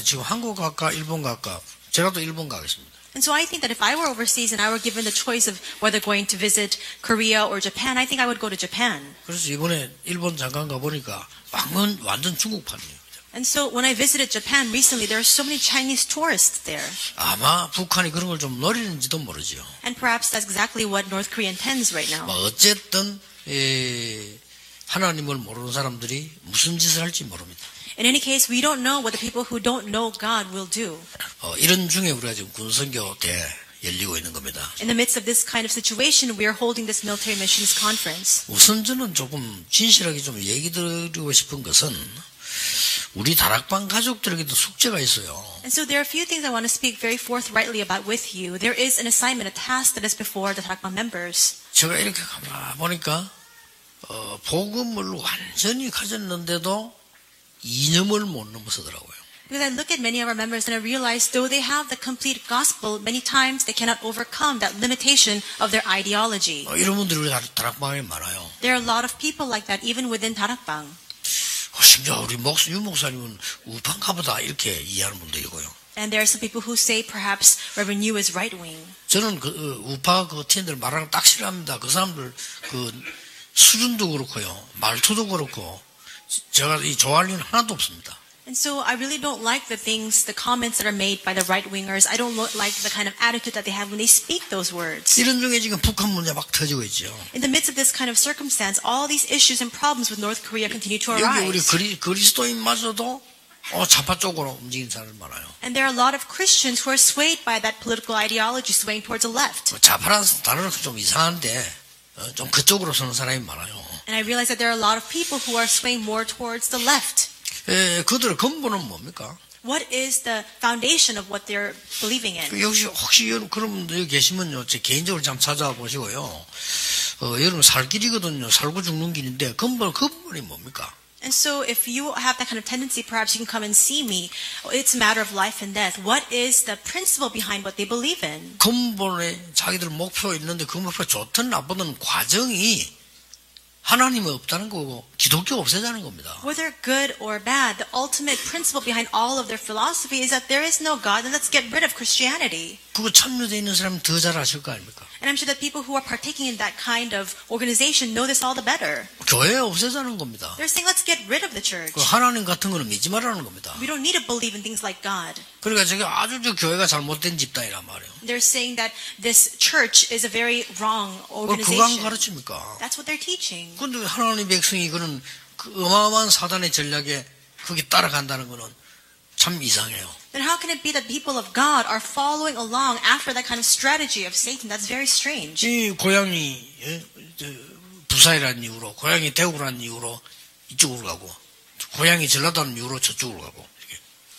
나가는데 지금 한국 갈까 일본 갈까? 제가 또 일본 가겠습니다. And so I think that if I were overseas and I were given the choice of whether going to visit Korea or Japan, I think I would go to Japan. 그래서 이번에 일본 잠깐 가보니까 완전 중국판이에요. And so when I visited Japan recently, there are so many Chinese tourists there. 아마 북한이 그런 걸 좀 노리는지도 모르죠. And perhaps that's exactly what North Korea intends right now. 어쨌든 하나님을 모르는 사람들이 무슨 짓을 할지 모릅니다. In any case, we don't know what the people who don't know God will do. 이런 중에 우리가 지금 군선교 대 열리고 있는 겁니다. In the midst of this kind of situation, we are holding this military missions conference. 우선 저는 조금 진실하게 좀 얘기 드리고 싶은 것은 우리 다락방 가족들에게도 숙제가 있어요. And so there are a few things I want to speak very forthrightly about with you. There is an assignment, a task that is before the 다락방 members. 제가 이렇게 가만 보니까 복음을 완전히 가졌는데도 이념을 못 넘어서더라고요. Because I look at many of our members and I realize though they have the complete gospel, many times they cannot overcome that limitation of their ideology. 이런 분들이 우리 다락방에 많아요. There are a lot of people like that even within 다락방. 심지어 우리 유 목사님은 우파인가보다 이렇게 이해하는 분도 있고요. And there are some people who say perhaps Reverend Yu is right wing. 저는 우파 팀들 말하는 거 딱 싫어합니다. 그 사람들 수준도 그렇고요, 말투도 그렇고 제가 좋아할 일은 하나도 없습니다. And so I really don't like the comments that are made by the right-wingers. I don't like the kind of attitude that they have when they speak those words. 이런 중에 지금 북한 문제 막 터지고 있죠. In the midst of this kind of circumstance, all these issues and problems with North Korea continue to 여기 arise. 우리 그리스도인마저도 좌파 쪽으로 움직이는 사람들 많아요. And there are a lot of Christians who are swayed by that political ideology, swaying towards the left. 좌파라는 단어는 좀 이상한데 좀 그쪽으로 서는 사람이 많아요. And I realize that there are a lot of people who are swaying more towards the left. 그들의 근본은 뭡니까? What is the foundation of what they're believing in? 역시 혹시 그런 분들 여기 계시면요, 제 개인적으로 좀 찾아보시고요. 여러분 살 길이거든요. 살고 죽는 길인데 근본이 뭡니까? And so if you have that kind of tendency, perhaps you can come and see me. It's a matter of life and death. What is the principle behind what they believe in? 근본에 자기들 목표 있는데 그 목표 좋든 나쁘든 과정이 하나님이 없다는 거고 기독교 없애자는 겁니다. Whether good or bad, the ultimate principle behind all of their philosophy is that there is no God and let's get rid of Christianity. 그거 참여되어 있는 사람은 더 잘 아실 거 아닙니까? And I'm sure that people who are partaking in that kind of organization know this all the better. 교회 없애자는 겁니다. They're saying let's get rid of the church. 하나님 같은 거는 믿지 말라는 겁니다. We don't need to believe in things like God. 그러니까 제가 아주 교회가 잘못된 집단이란 말이에요. They're saying that this church is a very wrong 그거 안 organization. 가르칩니까? That's what they're teaching. 그런데 하나님의 백성이 그런 어마어마한 사단의 전략에 거기 따라간다는 거는 참 이상해요. Then how can it be that people of God are following along after that kind of strategy of Satan? That's very strange. 이 고향이 부산이라는 이유로, 고향이 대구라는 이유로 이쪽으로 가고, 고향이 전라도라는 이유로 저쪽으로 가고.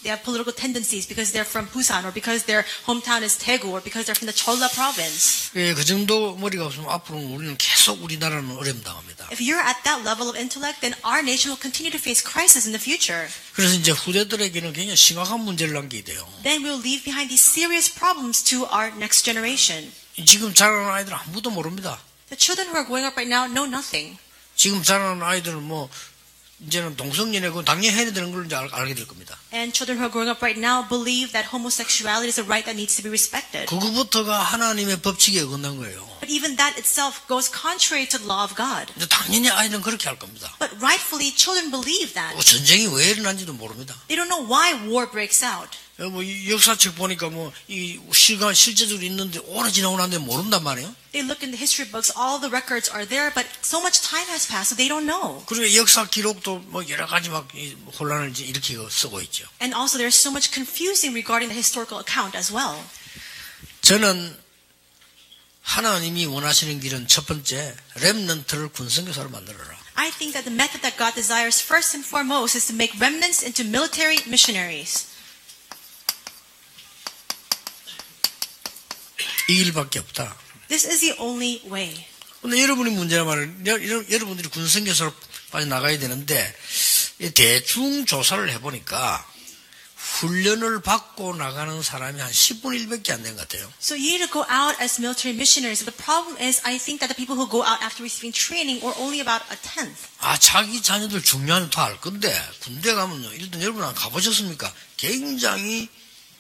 They have political tendencies because they're from Busan or because their hometown is Daegu or because they're from the Cholla province. 그 정도 머리가 없으면 앞으로 우리는 계속 우리나라는 어려움 당합니다. If you're at that level of intellect, then our nation will continue to face crisis in the future. 그래서 이제 후대들에게는 굉장히 심각한 문제를 남기게 돼요. Then we'll leave behind these serious problems to our next generation. 지금 자라는 아이들은 아무도 모릅니다. The children who are growing up right now know nothing. 지금 자라는 아이들은 이제는 동성연애고 당연히 해야 되는 걸 이제 알게 될 겁니다. And children who are growing up right now believe that homosexuality is a right that needs to be respected. 그거부터가 하나님의 법칙에 어긋난 거예요. But even that itself goes contrary to the law of God. 당연히 아이들은 그렇게 할 겁니다. But rightfully, children believe that. 전쟁이 왜 일어난지도 모릅니다. They don't know why war breaks out. 역사책 보니까 이 시가 실제적으로 있는데 오래 지나고 났는데 모른단 말이에요. They look in the history books, all the records are there, but so much time has passed, so they don't know. 그리고 역사 기록도 여러 가지 혼란을 이렇게 쓰고 있죠. And also there's so much confusing regarding the historical account as well. 저는 하나님이 원하시는 길은 첫 번째 렘넌트를 군선교사로 만들어라. I think that the method that God desires first and foremost is to make remnants into military missionaries. 이 일밖에 없다. This is the only way. 근데 여러분이 문제란 말은 여러분들이 군선교사로 빨리 나가야 되는데 대충 조사를 해보니까 훈련을 받고 나가는 사람이 한 10분의 1밖에 안 된 것 같아요. So you need to go out as military missionaries. The problem is, I think that the people who go out after receiving training are only about a tenth. 자기 자녀들 중요한 다 알 건데 군대 가면요. 일단 여러분 안 가보셨습니까? 굉장히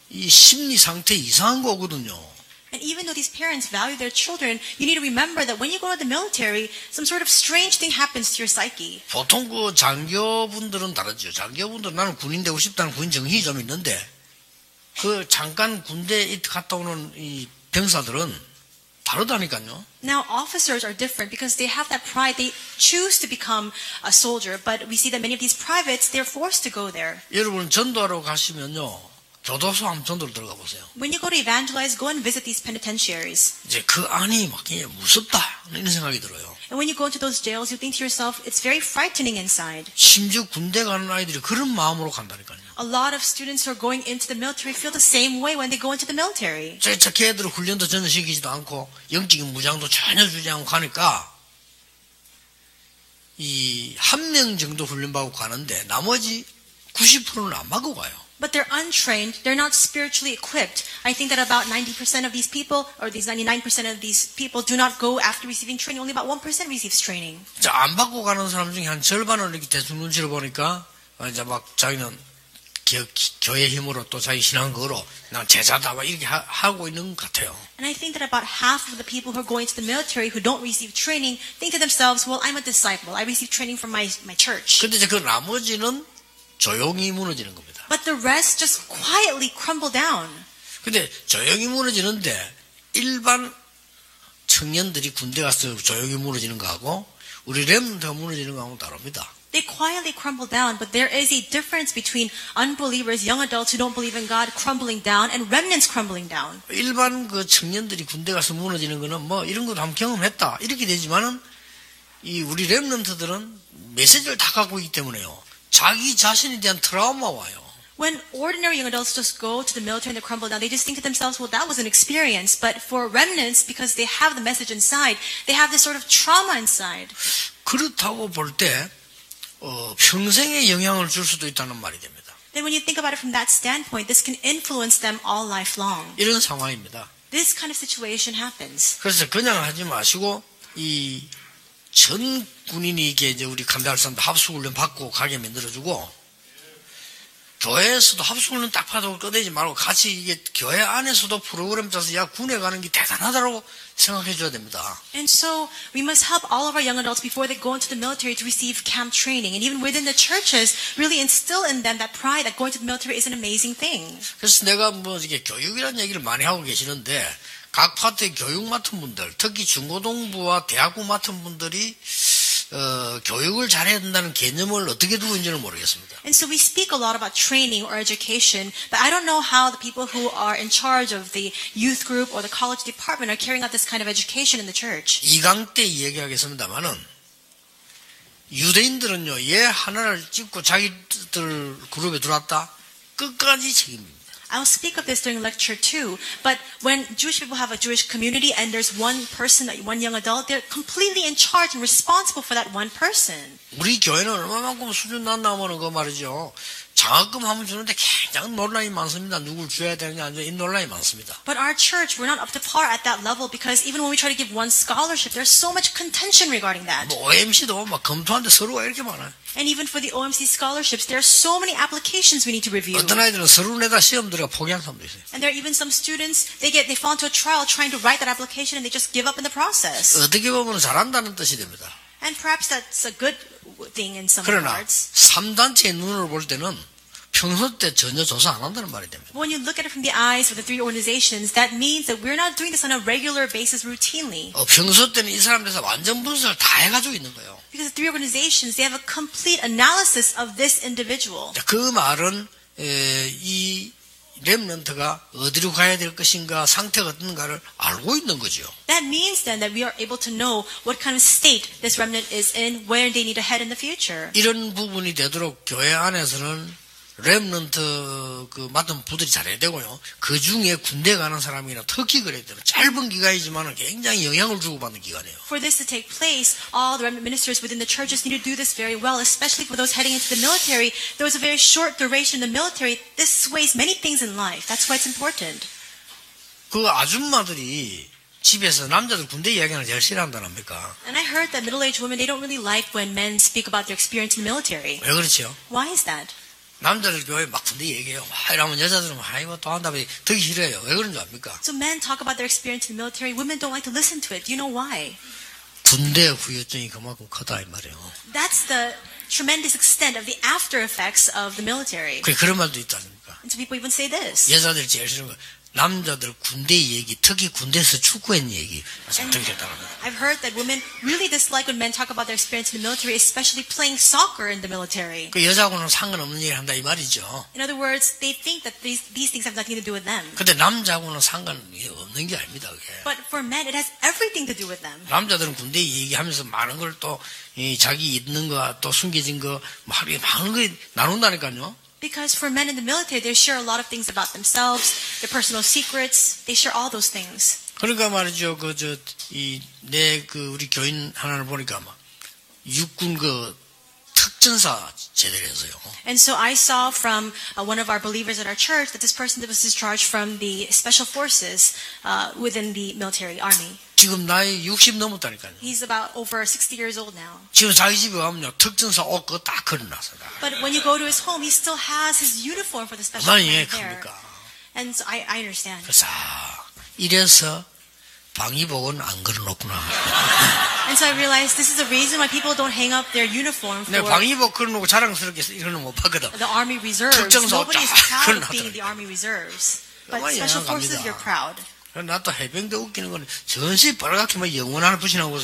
이 심리 상태 이상한 거거든요. And even though these parents value their children, you need to remember that when you go to the military, some sort of strange thing happens to your psyche. 보통 그 장교분들은 다르죠. 장교분들은 나는 군인 되고 싶다는 군인 정신이 좀 있는데 그 잠깐 군대 갔다 오는 이 병사들은 다르다니까요. Now officers are different because they have that pride. They choose to become a soldier, but we see that many of these privates, they're forced to go there. 여러분 전도하러 가시면요. 교도소 한번 전도를 들어가 보세요. When you go to evangelize, go and visit these penitentiaries. 이제 그 안이 막 그냥 무섭다 이런 생각이 들어요. And when you go into those jails, you think to yourself, it's very frightening inside. 심지어 군대 가는 아이들이 그런 마음으로 간다니까요. A lot of students who are going into the military feel the same way when they go into the military. 걔들 훈련도 전혀 시키지도 않고 영적인 무장도 전혀 주지 않고 가니까 이 한 명 정도 훈련받고 가는데 나머지 90%는 안 받고 가요. But they're untrained. They're not spiritually equipped. I think that about 90% of these people, or these 99% of these people, do not go after receiving training. Only about 1% receives training. 안 받고 가는 사람 중에 한 절반을 이렇게 대충 눈치를 보니까 이제 막 자기는 교회 힘으로 또 자기 신앙으로 난 제자다 막 이렇게 하고 있는 것 같아요. And I think that about half of the people who are going to the military who don't receive training think to themselves, well, I'm a disciple. I receive training from my church. 근데 이제 그 나머지는 조용히 무너지는 겁니다. But the rest just quietly crumble down. 근데 조용히 무너지는데 일반 청년들이 군대 가서 조용히 무너지는 거하고 우리 렘넌트가 무너지는 거하고는 다릅니다. They quietly crumble down, but there is a difference between unbelievers, young adults who don't believe in God crumbling down, and remnants crumbling down. 일반 그 청년들이 군대 가서 무너지는 거는 뭐 이런 것도 한번 경험했다 이렇게 되지만은 이 우리 렘넌트들은 메시지를 다 갖고 있기 때문에요. 자기 자신에 대한 트라우마 와요. When ordinary young adults just go to the military and they crumble down, they just think to themselves, well, that was an experience. But for remnants, because they have the message inside, they have this sort of trauma inside. 그렇다고 볼 때 평생에 영향을 줄 수도 있다는 말이 됩니다. Then when you think about it from that standpoint, this can influence them all life long. 이런 상황입니다. This kind of situation happens. 그래서 그냥 하지 마시고 이 전 군인이 이게 이제 우리 감대할산도 합숙훈련 받고 가게 만들어주고 교회에서도 합숙훈련 딱 받고 꺼내지 말고 같이 이게 교회 안에서도 프로그램 짜서 야 군에 가는 게 대단하다고 생각해 줘야 됩니다. And so we must help all of our young adults before they go into the military to receive camp training. And even within the churches, really instill in them that pride that going to the military is an amazing thing. 그래서 내가 뭐 이게 교육이라는 얘기를 많이 하고 계시는데 각 파트의 교육 맡은 분들, 특히 중고등부와 대학부 맡은 분들이 교육을 잘해야 된다는 개념을 어떻게 두고 있는지는 모르겠습니다. And so we speak a lot about training or education, but I don't know how the people who are in charge of the youth group or the college department are carrying out this kind of education in the church. 2강 때 얘기하겠습니다만은 유대인들은요, 얘 하나를 찍고 자기들 그룹에 들어왔다 끝까지 책임집니다. I'll speak of this during lecture 2, but when Jewish people have a Jewish community and there's one person, one young adult, they're completely in charge and responsible for that one person. 우리 교회는 얼마만큼 수준 낮나면 그 말이죠. 장학금 하면 주는데 굉장히 논란이 많습니다. 누굴 줘야 되느냐 이 논란이 많습니다. But our church, we're not up to par at that level because even when we try to give one scholarship, there's so much contention regarding that. 뭐 OMC도 막 검토하는데 서로가 이렇게 많아요. And even for the OMC scholarships, there are so many applications we need to review. 어떤 아이들은 서류 내다 시험 들어가 포기한 사람도 있어요. And there are even some students, they fall into a trial trying to write that application and they just give up in the process. 어떻게 보면 잘한다는 뜻이 됩니다. And perhaps that's a good thing in some 그러나 regards. 3단체의 눈으로 볼 때는 평소 때 전혀 조사 안 한다는 말이 됩니다. When you look at it from the eyes of the three organizations, that means that we're not doing this on a regular basis routinely. 평소 때는 이 사람들에서 완전 분석을 다 해가지고 있는 거예요. Because the three organizations, they have a complete analysis of this individual. 그 말은 이 렘넌트가 어디로 가야 될 것인가 상태가 어떤가를 알고 있는 거죠. That means then that we are able to know what kind of state this remnant is in, where they need to head in the future. 이런 부분이 되도록 교회 안에서는 렘넌트 그 맡은 부들이 잘해야 되고요. 그 중에 군대 가는 사람이나 특히 그래야 돼요. 짧은 기간이지만 굉장히 영향을 주고받는 기간이에요. For this to take place, all the remnant ministers within the churches need to do this very well, especially for those heading into the military. There was a very short duration in the military. This sways many things in life. That's why it's important. 그 아줌마들이 집에서 남자들 군대 이야기하는 제일 싫어한다랍니까? And I heard that middle-aged women, they don't really like when men speak about their experience in the military. 왜 그렇죠? Why is that? 남자들 교회 막 군대 얘기해요. 와, 이러면 여자들은 아이고 또 한다고 듣기 싫어요. 왜 그런 줄 압니까? So men talk about their experience in the military. Women don't like to listen to it. Do you know why? 군대 후유증이 그만큼 크다 이 말이에요. That's the tremendous extent of the after effects of the military. 그런 말도 있다 아닙니까? And so people even say this. 여자들이 제일 싫은 거 남자들 군대 얘기, 특히 군대에서 축구했는 얘기 듣기 싫다랍니다. I've heard that women really dislike when men talk about their experience in the military, especially playing soccer in the military. 그 여자하고는 상관없는 얘기를 한다 이 말이죠. In other words, they think that these things have nothing to do with them. 근데 남자하고는 상관이 없는 게 아닙니다. 그게. But for men, it has everything to do with them. 남자들은 군대 얘기하면서 많은 걸 또 자기 있는 거, 또 숨겨진 거, 많은 거 나눈다니까요. Because for men in the military, they share a lot of things about themselves, their personal secrets. They share all those things. 그러니까 말이죠. 우리 교인 하나를 보니까 막 육군 특전사 제대를 해서요. And so I saw from one of our believers at our church that this person was discharged from the special forces within the military army. 지금 나이 60 넘었다니까요. He's about over 60 years old now. 지금 자기 집에 가면요. 특전사 옷 그거 딱 걸어놨어요. But when you go to his home, he still has his uniform for the special 얼마나 command 이해가 there. 큽니까? And so I understand. 그래서 이래서 방위복은 안 걸어놓구나. And so I realized this is the reason why people don't hang up their uniform for 내가 방위복 걸어놓고 자랑스럽게 이런 거 못 봤거든. the army reserves. 특전사 옷 Nobody is 쫙 proud of being 걸어놨더라고요. the army reserves. But 정말 special 이해가 forces, 갑니다. you're proud. 나 또 해병대 웃기는 거는 전시 빨갛게 막 영원 하나 붙이나고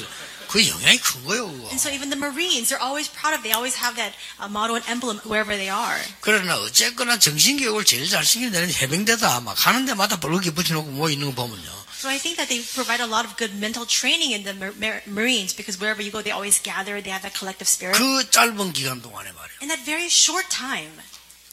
그 영향이 큰 거예요. 그거. And so even the Marines, they're always proud of. They always have that motto and emblem wherever they are. 그러나 어쨌거나 정신교육을 제일 잘 시키는 데는 해병대다. 막 가는 데마다 빨갛게 붙여놓고 뭐 있는 거 보면요. So I think that they provide a lot of good mental training in the Marines because wherever you go, they always gather. They have that collective spirit. 그 짧은 기간 동안에 말이에요. In that very short time.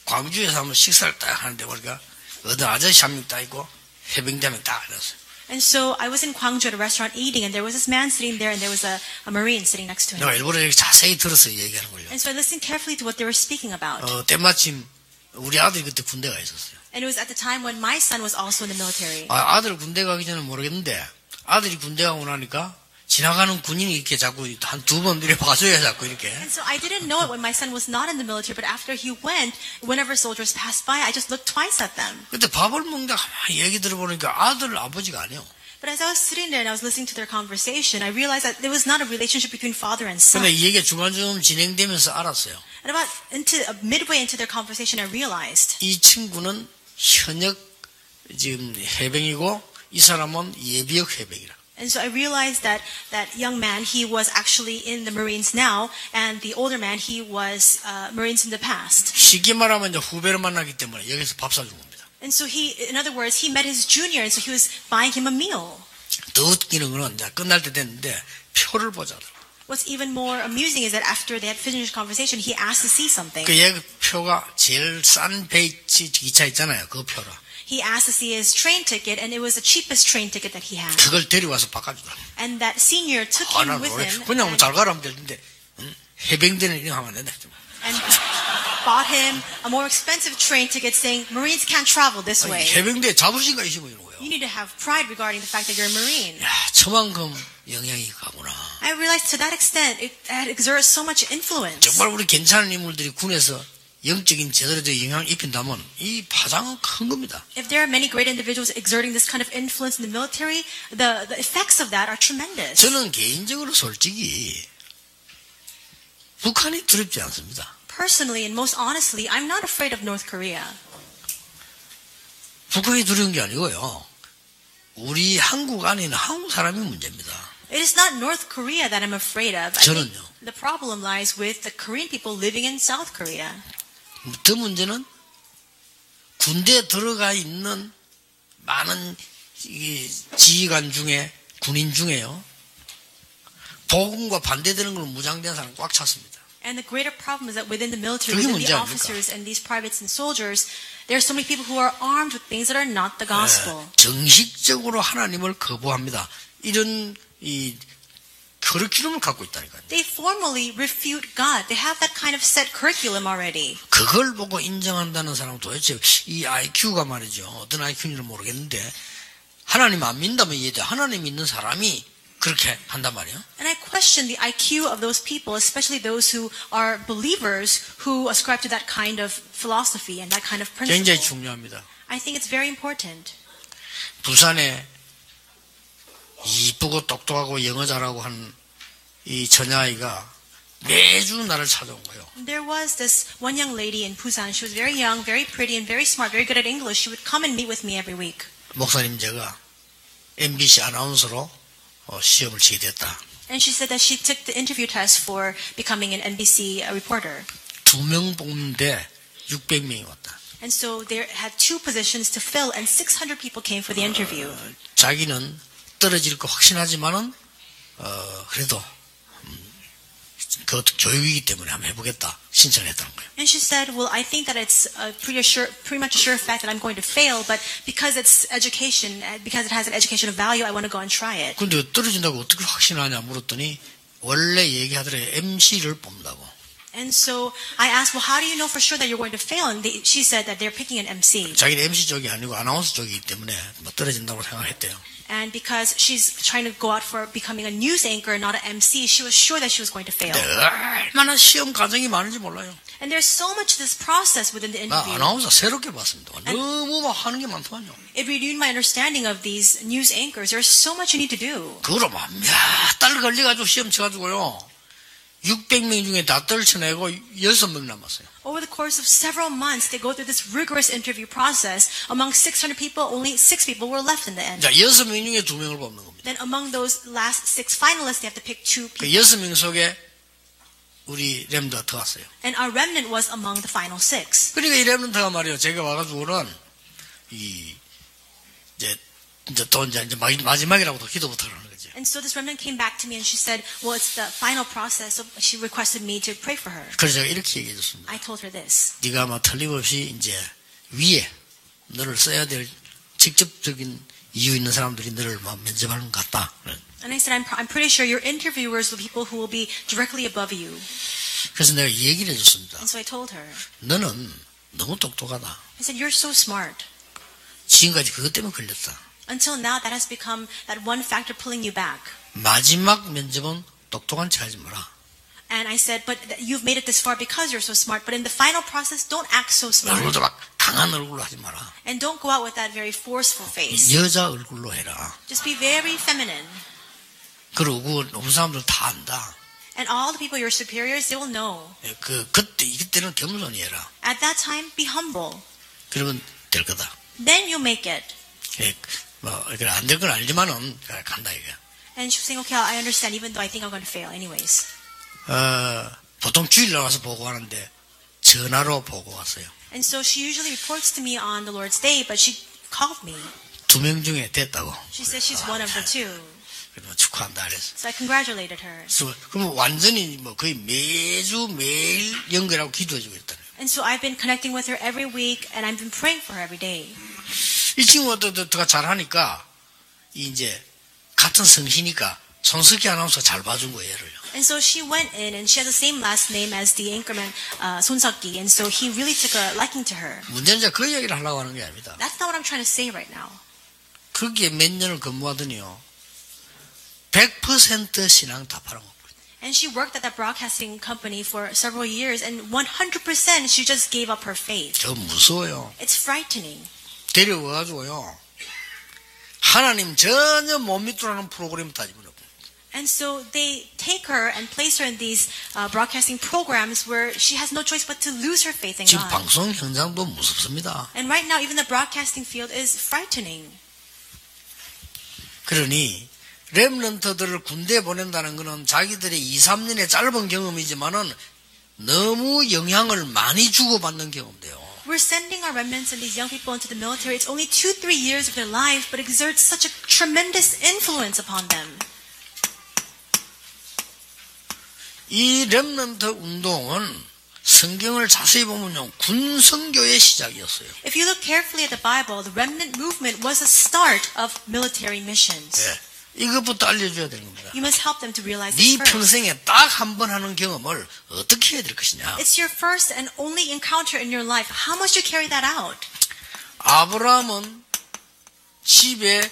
광주에서 한번 식사를 딱 하는데 보니까 어떤 아저씨 한 명 딱 있고 해병대 한 명 딱 앉았어요. And so I was in Gwangju at a restaurant eating, and there was this man sitting there, and there was a Marine sitting next to him. 내가 일부러 이렇게 자세히 들어서 얘기하는 걸요. And so I listened carefully to what they were speaking about. 때마침 우리 아들이 그때 군대 가 있었어요. And it was at the time when my son was also in the military. 아들 군대 가기 전에 모르겠는데 아들이 군대 가고 나니까 지나가는 군인이 이렇게 자꾸 한 두 번 이렇게 봐줘야 자꾸 이렇게. And so I didn't know it when my son was not in the military, but after he went, whenever soldiers passed by, I just looked twice at them. 그때 밥을 먹는다 가만히 얘기 들어보니까 아들 아버지가 아니요. But as I was sitting there and I was listening to their conversation, I realized that there was not a relationship between father and son. 근데 이 얘기가 중간중간 진행되면서 알았어요. And about midway into their conversation, I realized 이 친구는 현역 지금 해병이고 이 사람은 예비역 해병이라. And so I realized that that young man, he was actually in the Marines now, and the older man, he was Marines in the past. 쉽게 말하면 이제 후배를 만나기 때문에 여기서 밥 사준 겁니다. And so in other words, he met his junior, and so he was buying him a meal. 더 웃기는 거는 이제 끝날 때 됐는데 표를 보자더라고. What's even more amusing is that after they had finished conversation, he asked to see something. 그 얘 표가 제일 싼 베이지 기차 있잖아요. 그 표라. He asked to see his train ticket, and it was the cheapest train ticket that he had. 그걸 데려와서 바꿔주더라고. And that senior took him with him. 그냥 잘 가라면 되는데 해병대는 이렇게 하면 안 된다. And bought him a more expensive train ticket, saying Marines can't travel this way. 해병대 자부심가 있으면 이런 거예요. You need to have pride regarding the fact that you're a Marine. 야, 저만큼 영향이 가구나. I realized to that extent it exerts so much influence. 정말 우리 괜찮은 인물들이 군에서 영적인 제대로 된 영향을 입힌다면 이 파장은 큰 겁니다. If there are many great individuals exerting this kind of influence in the military, the effects of that are tremendous. 저는 개인적으로 솔직히 북한이 두렵지 않습니다. Personally and most honestly, I'm not afraid of North Korea. 북한이 두려운 게 아니고요. 우리 한국 안에 있는 한국 사람이 문제입니다. It is not North Korea that I'm afraid of. I think 저는요. the problem lies with the Korean people living in South Korea. 더 문제는 군대에 들어가 있는 많은 지휘관 중에 군인 중에요. 복음과 반대되는 걸로 무장된 사람 꽉 찼습니다. And the greater problem is that within the military, 그게 within the 문제 아닙니까? officers and these privates and soldiers, there are so many people who are armed with things that are not the gospel. 정식적으로 하나님을 거부합니다. 이런 이 커리큘럼을 갖고 있다니까요. They formally refute God. They have that kind of set curriculum already. 그걸 보고 인정한다는 사람은 도대체 이 IQ가 말이죠. 어떤 IQ인지는 모르겠는데 하나님 안 믿다면 이해돼. 하나님 믿는 사람이 그렇게 한단 말이에요. And I question the IQ of those people, especially those who are believers who ascribe to that kind of philosophy and that kind of 굉장히 principle. 중요합니다. I think it's very important. 부산에 이쁘고 똑똑하고 영어 잘하고 한 이 처녀아이가 매주 나를 찾아온 거예요. There was this one young lady in Busan. She was very young, very pretty, and very smart, very good at English. She would come and meet with me every week. 목사님 제가 MBC 아나운서로 시험을 치게 됐다. And she said that she took the interview test for becoming an NBC reporter. 2명 뽑는데 600명이 왔다. And so they had 2 positions to fill, and 600 people came for the interview. 자기는 떨어질 거 확신하지만은 그래도 그 교육이기 때문에 한번 해보겠다 신청을 했다는 거예요. And she said, well, I think that it's pretty much a sure fact that I'm going to fail, but because it's education, because it has an educational value, I want to go and try it. 근데 떨어진다고 어떻게 확신하냐 물었더니 원래 얘기하더래 MC를 뽑는다고. And so I asked, well, how do you know for sure that you're going to fail? And she said that they're picking an MC. 자기는 MC 쪽이 아니고 아나운서 쪽이기 때문에 뭐 떨어진다고 생각했대요. And because she's trying to go out for becoming a news anchor, not an MC, she was sure that she was going to fail. 얼마나 시험 과정이 많은지 몰라요. And there's so much to this process within the 나 interview. 아나운서 새롭게 봤습니다. 너무 막 하는 게 많더만요. It renewed my understanding of these news anchors. There's so much you need to do. 그거로 막 몇 달 걸려가지고 시험 쳐가지고요. 600명 중에 다 떨쳐내고 6명 남았어요. Over the course of several months, they go through this rigorous interview process. Among 600 people, only 6 people were left in the end. 자, 6명 중에 2명을 뽑는 겁니다. Then among those last 6 finalists, they have to pick 2 그 people. 6명 속에 우리 렘드가 들어왔어요. And our remnant was among the final 6. 그러니까 이 렘드가 말이에요. 제가 와가지고는 이제 또 이제 마지막이라고도 기도부터 하는 거죠. And so this remnant came back to me and she said, well, it's the final process. So she requested me to pray for her. 그래서 제가 이렇게 얘기해줬습니다. I told her this. 네가 아마 틀림없이 이제 위에 너를 써야 될 직접적인 이유 있는 사람들이 너를 막 면접하는 것 같다. And I said, I'm pretty sure your interviewers will be people who will be directly above you. 그래서 내가 이 얘기를 해줬습니다. And so I told her. 너는 너무 똑똑하다. I said, you're so smart. 지금까지 그것 때문에 걸렸다. Until now, that has become that one factor pulling you back. 마지막 면접은 똑똑한 척 하지 마라. And I said, but you've made it this far because you're so smart. But in the final process, don't act so smart. 얼굴도 막 강한 얼굴로 하지 마라. And don't go out with that very forceful face. 여자 얼굴로 해라. Just be very feminine. 그러고 우리 사람들 다 안다. And all the people, your superiors, they will know. 그때는 겸손히 해라. At that time, be humble. 그러면 될 거다. Then you'll make it. 안 될 건 알지만은 간다 이게. And she was saying, okay, I understand, even though I think I'm going to fail anyways. 보통 주일날 와서 보고하는데 전화로 보고 왔어요. And so she usually reports to me on the Lord's Day, but she called me. 2명 중에 됐다고. She says she's one of the 2. 그래서 축하한다 그랬어. So I congratulated her. 그럼 완전히 거의 매일 연결하고 기도해주고 있다는. And so I've been connecting with her every week, and I've been praying for her every day. 이 친구가 더 잘하니까 이제 같은 성씨니까 손석희 아나운서 잘 봐준 거예요, 얘를요. And so she went in, and she has the same last name as the anchorman, Son Seok-gi, and so he really took a liking to her. 문제는 이제 그 얘기를 하려고 하는 게 아닙니다. That's not what I'm trying to say right now. 거기에 몇 년을 근무하더니요. 100% 신앙 다 팔아먹고. And she worked at that broadcasting company for several years, and 100% she just gave up her faith. 저 무서워요. It's frightening. 데려와가지고요. 하나님 전혀 못 믿으라는 프로그램 다 집어넣고. And so they take her and place her in these broadcasting programs where she has no choice but to lose her faith in 지금 God. 방송 현장도 무섭습니다. And right now, even the broadcasting field is frightening. 그러니 렘넌트들을 군대에 보낸다는 것은 자기들의 2, 3년의 짧은 경험이지만은 너무 영향을 많이 주고받는 경험돼요. We're sending our remnants and these young people into the military. It's only 2-3 years of their life, but exerts such a tremendous influence upon them. 이 렘넌트 운동은 성경을 자세히 보면요, 군성교의 시작이었어요. If you look carefully at the Bible, the remnant movement was the start of military missions. 예, 이것부터 알려줘야 되는 겁니다. You must help them to realize 네 this first. 평생에 딱 한 번 하는 경험을 어떻게 해야 될 것이냐. It's your first and only encounter in your life. How must you carry that out? 아브라함은 집에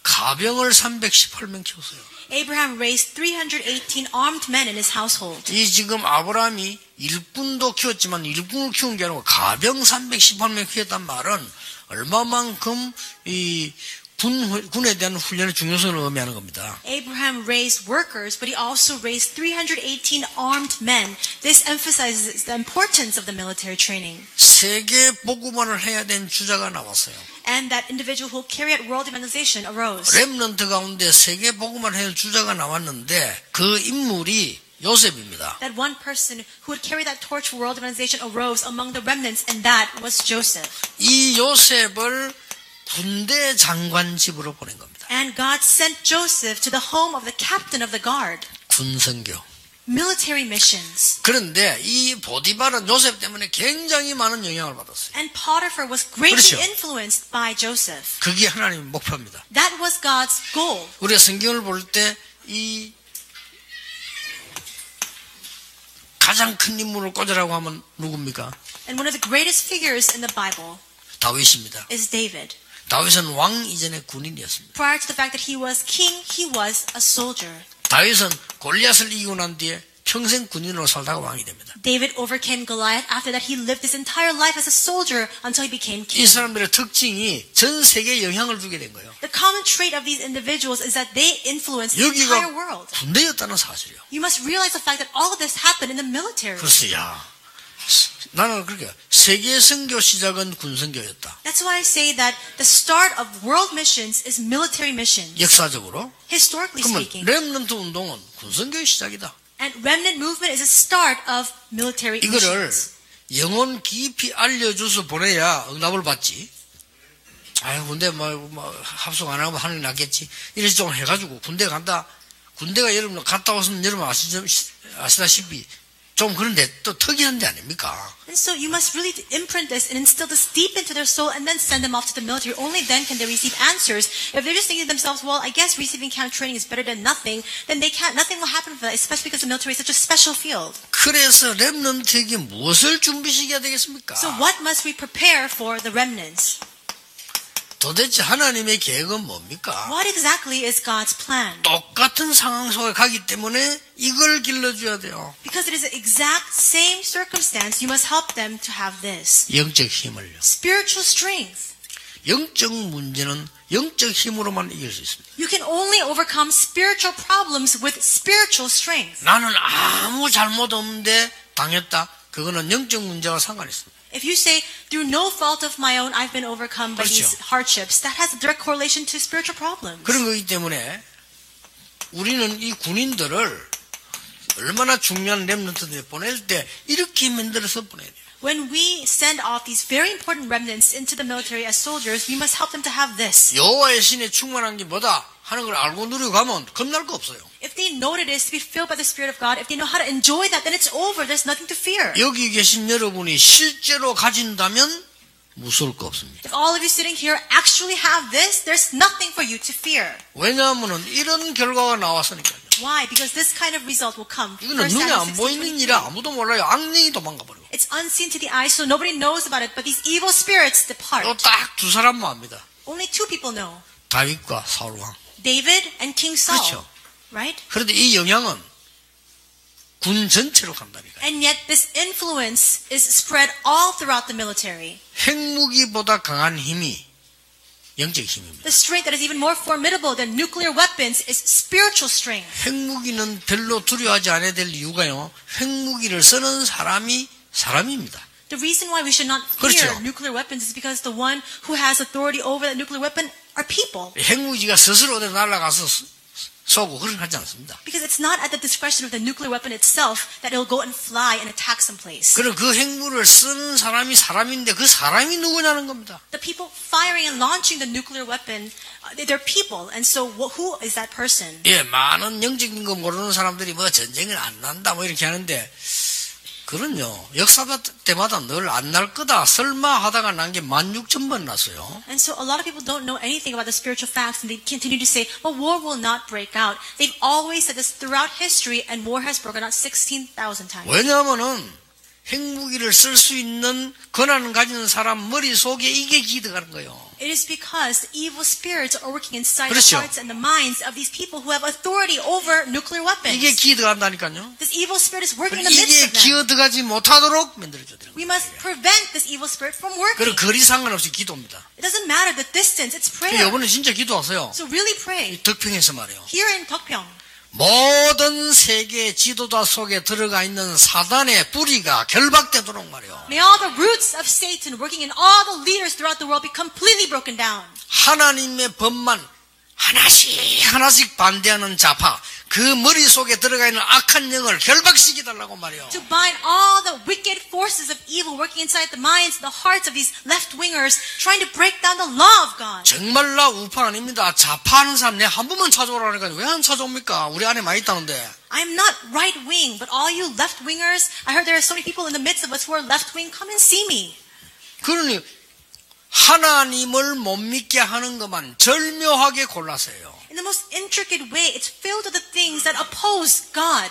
가병을 318명 키웠어요. Abraham raised 318 armed men in his household. 이 지금 아브라함이 일꾼도 키웠지만 일꾼을 키운 게 아니고 가병 318명 키웠단 말은 얼마만큼 이 군에 대한 훈련의 중요성을 의미하는 겁니다. Abraham raised workers, but he also raised 318 armed men. This emphasizes the importance of the military training. 세계 복음화를 해야 된 주자가 나왔어요. And that individual who carried out world evangelization arose. 렘넌트 가운데 세계 복음화를 해야 될 주자가 나왔는데 그 인물이 요셉입니다. That one person who would carry that torch for world evangelization arose among the remnants, and that was Joseph. 이 요셉을 군대 장관 집으로 보낸 겁니다. And God sent Joseph to the home of the captain of the guard. 군성교. Military missions. 그런데 이 보디발은 요셉 때문에 굉장히 많은 영향을 받았어요. And Potiphar was greatly 그렇죠. influenced by Joseph. 그게 하나님의 목표입니다. That was God's goal. 우리가 성경을 볼 때 이 가장 큰 인물을 꽂으라고 하면 누굽니까? And one of the greatest figures in the Bible 다윗입니다. is David. 다윗은 왕 이전의 군인이었습니다. Prior to the fact that he was king, he was a soldier. 다윗은 골리앗을 이기고 난 뒤에 평생 군인으로 살다가 왕이 됩니다. David overcame Goliath. After that, he lived his entire life as a soldier until he became 이 king. 사람들의 특징이 전 세계에 영향을 주게 된 거예요. The common trait of these individuals is that they influenced the entire 여기가 world. 군대였다는 사실이요. You must realize the fact that all of this happened in the military. 그래서 나는 그렇게 세계 선교 시작은 군선교였다. That's why I say that the start of world missions is military missions. 역사적으로. Historically 그러면 speaking. 렘넌트 운동은 군선교의 시작이다. And remnant movement is a start of military 이거를 missions. 영혼 깊이 알려줘서 보내야 응답을 받지. 아유 군대 합숙 안 하고 하는 게 낫겠지. 이래서 좀 해가지고 군대 간다. 군대가 여러분 갔다 왔으면 여러분 아시다시피 좀 그런데 또 특이한 데 아닙니까? And so you must really imprint this and instill this deep into their soul and then send them off to the military. Only then can they receive answers. If they're just thinking to themselves, well, I guess receiving camp training is better than nothing, then nothing will happen for that, especially because the military is such a special field. 그래서 렘넌트에게 무엇을 준비시켜야 되겠습니까? So what must we prepare for the remnants? 도대체 하나님의 계획은 뭡니까? What exactly is God's plan? 똑같은 상황 속에 가기 때문에 이걸 길러줘야 돼요. Because it is the exact same circumstance, you must help them to have this. 영적 힘을요. Spiritual strength. 영적 문제는 영적 힘으로만 이길 수 있습니다. You can only overcome spiritual problems with spiritual strength. 나는 아무 잘못 없는데 당했다. 그거는 영적 문제와 상관이 있습니다. If you say, through no fault of my own, I've been overcome by these hardships, that has a direct correlation to spiritual problems. 그런 거기 때문에 우리는 이 군인들을 얼마나 중요한 렘넌트들에 보낼 때 이렇게 만들어서 보내야 돼요. When we send off these very important remnants into the military as soldiers, we must help them to have this. 여호와의 신에 충만한 게 뭐다 하는 걸 알고 누리고 가면 겁날 거 없어요. If they know what it is to be filled by the Spirit of God, if they know how to enjoy that, then it's over. There's nothing to fear. 여기 계신 여러분이 실제로 가진다면 무서울 거 없습니다. If all of you sitting here actually have this, there's nothing for you to fear. 왜냐하면 이런 결과가 나왔으니까요. Why? Because this kind of result will come. 이거는 1 눈에 안 Samuel 보이는 16:23. 일이 아무도 몰라요. 악령이 도망가 버리고. It's unseen to the eye, so nobody knows about it, but these evil spirits depart. 또 딱 두 사람만 압니다. Only two people know. 다윗과 사울 왕. David and King Saul. 그렇죠. Right? 그런데 이 영향은 군 전체로 간다니까요. And yet this influence is spread all throughout the military. 핵무기보다 강한 힘이 영적 힘입니다. The strength that is even more formidable than nuclear weapons is spiritual strength. 핵무기는 별로 두려워하지 않아야 될 이유가요. 핵무기를 쓰는 사람이 사람입니다. The reason why we should not fear 그렇죠. nuclear weapons is because the one who has authority over that nuclear weapon are people. 핵무기가 스스로 날아가서 쏘고 그런 하지 않습니다. Because it's not at the discretion of the nuclear weapon itself that it'll go and fly and attack someplace. 그리고 그 핵무를 쓰는 사람이 사람인데 그 사람이 누구냐는 겁니다. The people firing and launching the nuclear weapon, they're people. And so who is that person? 예, 많은 영적인 거 모르는 사람들이 뭐 전쟁은 안 난다 뭐 이렇게 하는데 그런요, 역사 때마다 늘 안 날 거다 설마 하다가 난 게 16,000번 났어요. And so a lot of people don't know anything about the spiritual facts and they continue to say, well, war will not break out. They've always said this throughout history and war has broken out 16,000 times. 왜냐하면은 핵무기를 쓸 수 있는 권한을 가진 사람 머릿속에 이게 기득하는 거예요. It is because the evil spirits are working inside 그렇죠. the hearts and the minds of these people who have authority over nuclear weapons. 이게 기득한다니까요. This evil spirit is working in the midst 이게 of them. 기어들어가지 못하도록 만들어줘야 되는 We 거예요. must prevent this evil spirit from working. 그리고 거리 상관없이 기도입니다. It doesn't matter the distance, it's prayer. 이번에 진짜 기도하세요. So really pray. 덕평에서 말이에요. Here in Deokpyeong, 모든 세계 지도자 속에 들어가 있는 사단의 뿌리가 결박되도록 말이에요. may all the roots of Satan working in all the leaders throughout the world be completely broken down. 하나님의 법만 하나씩 반대하는 좌파, 그 머릿속에 들어가 있는 악한 영을 결박시키달라고 말이에요. To bind all the wicked forces of evil working inside the minds, the hearts of these left-wingers, trying to break down the law of God. 정말 나 우파 아닙니다. 좌파하는 사람 내 한 번만 찾아오라니까 왜 안 찾아옵니까? 우리 안에 많이 있다는데. I'm not right-wing, but all you left-wingers, I heard there are so many people in the midst of us who are left-wing, come and see me. 그러니 하나님을 못 믿게 하는 것만 절묘하게 골라서요. In the most intricate way, it's filled with the things that oppose God.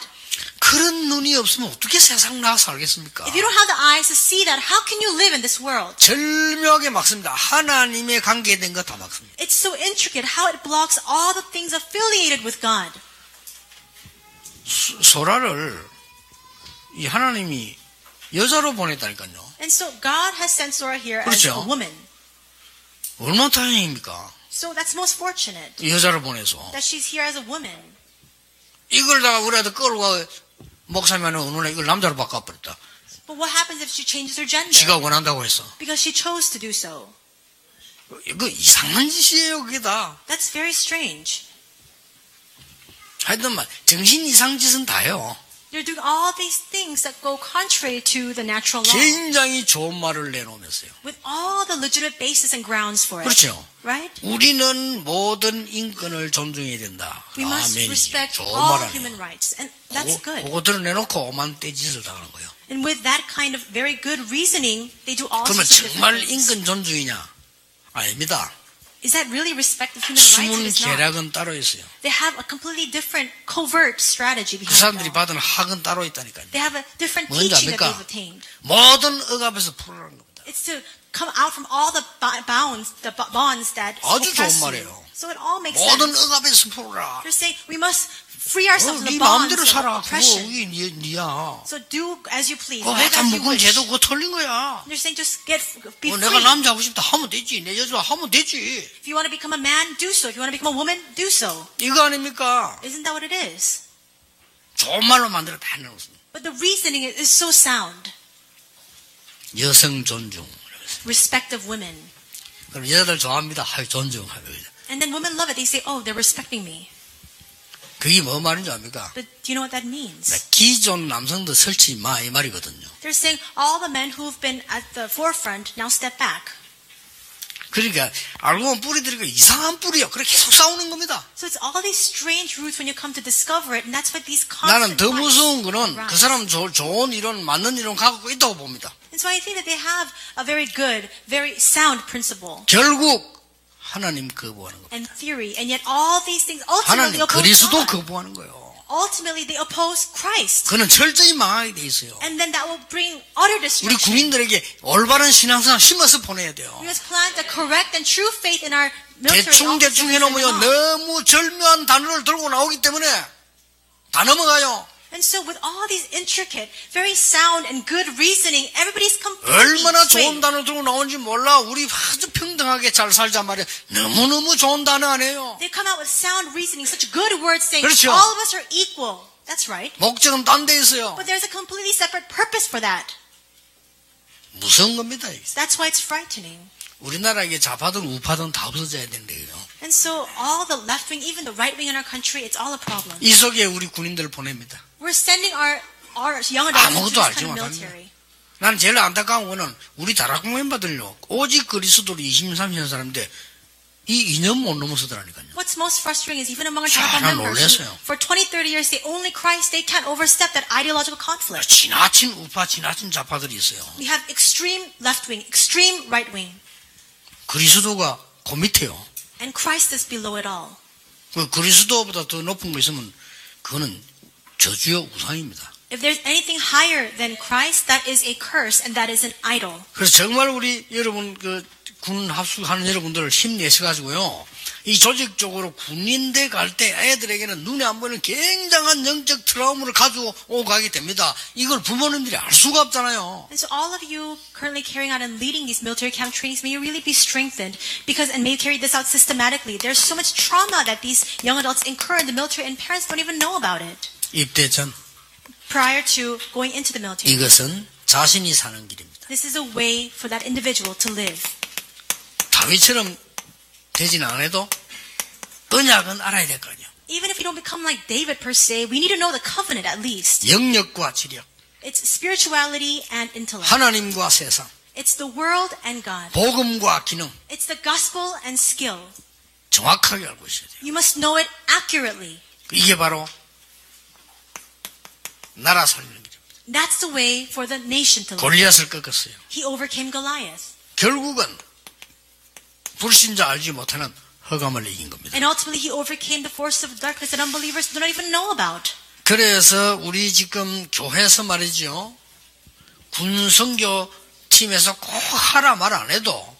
그런 눈이 없으면 어떻게 세상 나가서 살겠습니까? If you don't have the eyes to see that, how can you live in this world? 절묘하게 막습니다. 하나님의 관계된 거 다 막습니다. It's so intricate how it blocks all the things affiliated with God. 소라를 이 하나님이 여자로 보냈다니까요. And so God has sent Sora here as 그렇죠. a woman. 얼마나 다행입니까? So that's most fortunate 여자를 보내서. that she's here as a woman. 이걸 다가 우리한테 끌어가 목사님은 어느 날 이걸 남자로 바꿔버렸다. But what happens if she changes her gender? 지가 원한다고 했어. Because she chose to do so. 이거 이상한 짓이에요, 그게 다. That's very strange. 하여튼 말 정신 이상 짓은 다요. They're doing all these things that go contrary to the natural law. 굉장히 좋은 말을 내놓으면서요. With all the legitimate basis and grounds for it. 그렇죠. Right? 우리는 모든 인권을 존중해야 된다. We must 아멘이지. respect 좋은 all 말 human 아니에요. rights. And that's good. 그거 드러내놓고 오만 떼짓을 당하는 거예요. And with that kind of very good reasoning, they do all 그러면 sorts of 정말 different things. 인권 존중이냐? 아닙니다. Is that really respect of human rights? It 숨은 is not. 계략은 따로 있어요. They have a completely different covert strategy 그 behind 사람들이 it all. 받은 학은 따로 있다니까요. They have a different 뭔지 teaching that 압니까? they've attained. 모든 억압에서 풀어라는 겁니다. It's to come out from all the bonds that 아주 oppress 좋은 you. 말이에요. So it all makes 모든 sense. 억압에서 풀어라. They're saying we must free ourselves from 네 the bonds 마음대로 of 살아. 그거 oppression. 이게 니야. So do as you please. 그거 Live 하여튼 as you 묶은 wish. 죄도 그거 틀린 거야. They're saying just be 내가 free. 남자 하고 싶다 하면 되지. 내 여자 하면 되지. If you want to become a man, do so. If you want to become a woman, do so. 이거 아닙니까? Isn't that what it is? 좋은 말로 만들어 다 해놓습니다. But the reasoning is so sound. 여성 존중. Respect of women. 그럼 여자들 좋아합니다. 하여 존중하고. And then women love it. They say, oh, they're respecting me. 그게 뭐 말인지 압니까? But do you know what that means? 기존 남성도 설치 마 이 말이거든요. They're saying all the men who've been at the forefront now step back. 그러니까 알고 보면 뿌리들이 이상한 뿌리요. 그렇게 계속 싸우는 겁니다. So it's all these strange roots when you come to discover it, and that's what these 나는 constant 더 fights 무서운 거는 그 arise. 사람 좋은 이론, 맞는 이론 갖고 있다고 봅니다. And so I think that they have a very good, very sound principle 결국 하나님 거부하는 겁니다. and theory, and yet all these things ultimately 하나님 oppose 그리스도 God. 거부하는 거예요. Ultimately, they oppose Christ, 그는 철저히 망하게 돼 있어요. and then that will bring utter 우리 destruction. 국민들에게 올바른 신앙생활 심어서 보내야 돼요. We must plant the correct and true faith in our military 대충 officers 해놓으면 and all. 너무 절묘한 단어를 들고 나오기 때문에 다 넘어가요. And so with all these intricate, very sound and good reasoning, everybody's completely 얼마나 좋은 swayed. 단어 들고 나오는지 몰라. 우리 아주 평등하게 잘 살자 말이야. 너무너무 좋은 단어 아니에요. They come out with sound reasoning, such good words saying 그렇죠. all of us are equal. That's right. 목적은 딴 데 있어요. But there's a completely separate purpose for that. 무서운 겁니다. 이게. That's why it's frightening. 우리나라에 좌파든 우파든 다 없어져야 된대요. And And so all the left wing, even the right wing in our country, it's all a problem. 이 속에 우리 군인들을 보냅니다. We're sending our young adults into 아무것도 this 알지 kind of 못합니다. military. 나는 제일 안타까운 거는 우리 다락방 멤버들요. 오직 그리스도로 20년, 30년 사람인데 이 2년 못 넘어서더라니까요. What's most frustrating is even among our 참 tribal members, 놀랐어요. for 20, 30 years, they only Christ, they can't overstep that ideological conflict. 지나친 우파, 지나친 좌파들이 있어요. We have extreme left wing, extreme right wing, 그리스도가 그 밑에요. and Christ is below it all. 그 그리스도보다 더 높은 거 있으면 그거는 저주요 우상입니다. If there's anything higher than Christ, that is a curse and that is an idol. 그래서 정말 우리 여러분 군 합숙하는 여러분들 힘내셔가지고요. 이 조직적으로 군인대 갈 때 애들에게는 눈에 안 보이는 굉장한 영적 트라우마를 가지고 오고 가게 됩니다. 이걸 부모님들이 알 수가 없잖아요. And so all of you currently carrying out and leading these military camp trainings, may you really be strengthened and may you carry this out systematically. There's so much trauma that these young adults incur in the military and parents don't even know about it. 입대 전 Prior to going into the military. 이것은 자신이 사는 길입니다. This is a way for that individual to live. 다윗처럼 되지는 않아도 언약은 알아야 될 거 아니에요. Even if you don't become like David per se, we need to know the covenant at least. 영역과 지력, It's spirituality and intellect. 하나님과 세상, It's the world and God. 복음과 기능 It's the gospel and skill. 정확하게 알고 있어야 돼요. You must know it accurately. 이게 바로 나라 살리는 길입니다. That's the way for the nation to live. 골리앗을 꺾었어요. He overcame Goliath. 결국은 불신자 알지 못하는 흑암을 이긴 겁니다. And ultimately he overcame the forces of darkness that unbelievers do not even know about. 그래서 우리 지금 교회에서 말이죠. 군선교 팀에서 꼭 하라 말 안 해도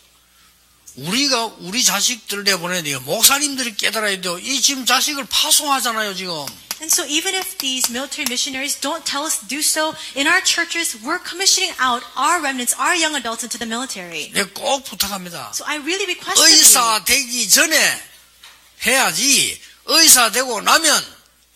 우리가 우리 자식들 내보내야 돼요. 목사님들이 깨달아야 돼요. 이 지금 자식을 파송하잖아요, 지금. And so even if these military missionaries don't tell us to do so, in our churches, we're commissioning out our remnants, our young adults into the military. 내가 꼭 부탁합니다. So I really request of you. 의사 되기 전에 해야지 의사 되고 나면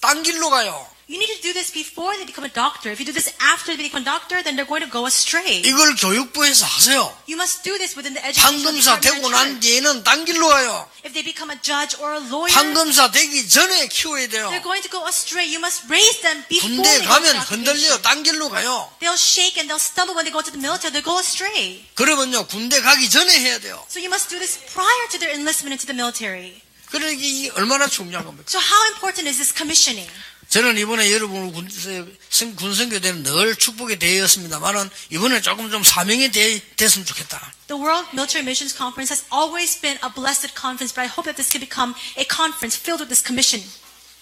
딴 길로 가요. You need to do this before they become a doctor. If you do this after they become a doctor, then they're going to go astray. 이걸 교육부에서 하세요. You must do this within the education 판검사 department 되고 of 난 church. 뒤에는 딴 길로 가요. If they become a judge or a lawyer, 판검사 되기 전에 키워야 돼요. they're going to go astray. You must raise them before 군대 they go 가면 to 흔들려요. occupation. 딴 길로 가요. They'll shake and they'll stumble when they go to the military. They'll go astray. 그러면요, 군대 가기 전에 해야 돼요. So you must do this prior to their enlistment into the military. 그러니까 이게 얼마나 중요한 겁니까? So how important is this commissioning? 저는 이번에 여러분 군선교 때는 늘 축복이 되었습니다만은 이번에 조금 좀 사명이 됐으면 좋겠다. The World Military Missions Conference has always been a blessed conference, but I hope that this can become a conference filled with this commission.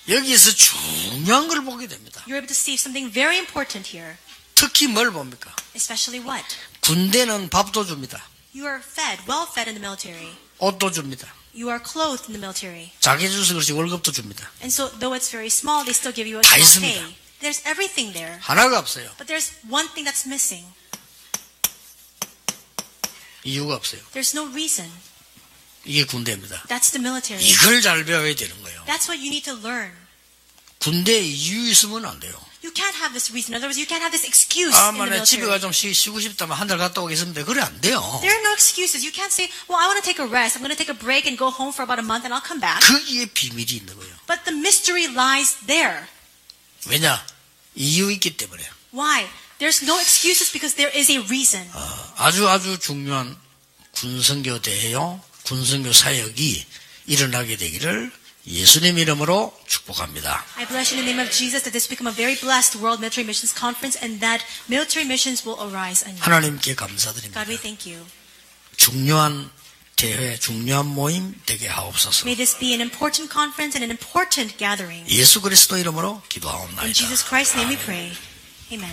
여기서 중요한 걸 보게 됩니다. You're able to see something very important here. 특히 뭘 봅니까? Especially what? 군대는 밥도 줍니다. You are fed, well fed in the military. 옷도 줍니다. You are clothed in the military. 자기 주서 그렇지 월급도 줍니다. And so, though it's very small, they still give you a 다 small 있습니다. pay. There's everything there. 하나가 없어요. But there's one thing that's missing. 이유가 없어요. There's no reason. 이게 군대입니다. That's the military. 이걸 잘 배워야 되는 거예요. That's what you need to learn. 군대에 이유 있으면 안 돼요. You can't have this reason. In other words, you can't have this excuse in the 만에 집에 military. 가 좀 쉬고 싶다면 한 달 갔다 오겠습니다. 그래 안 돼요. There are no excuses. You can't say, well, I want to take a rest. I'm going to take a break and go home for about a month and I'll come back. 거기에 비밀이 있는 거예요. But the mystery lies there. 왜냐? 이유 있기 때문에. Why? There's no excuses because there is a reason. 아주 중요한 군선교 대회요. 군선교 사역이 일어나게 되기를 예수님 이름으로 축복합니다. I bless you in the name of Jesus that this become a very blessed World Military Missions Conference and that military missions will arise anew. 하나님께 감사드립니다. God, we thank you. 중요한 대회, 중요한 모임 되게 하옵소서. May this be an important conference and an important gathering. 예수 그리스도 이름으로 In 기도하옵나이다. Jesus Christ's name we pray. Amen.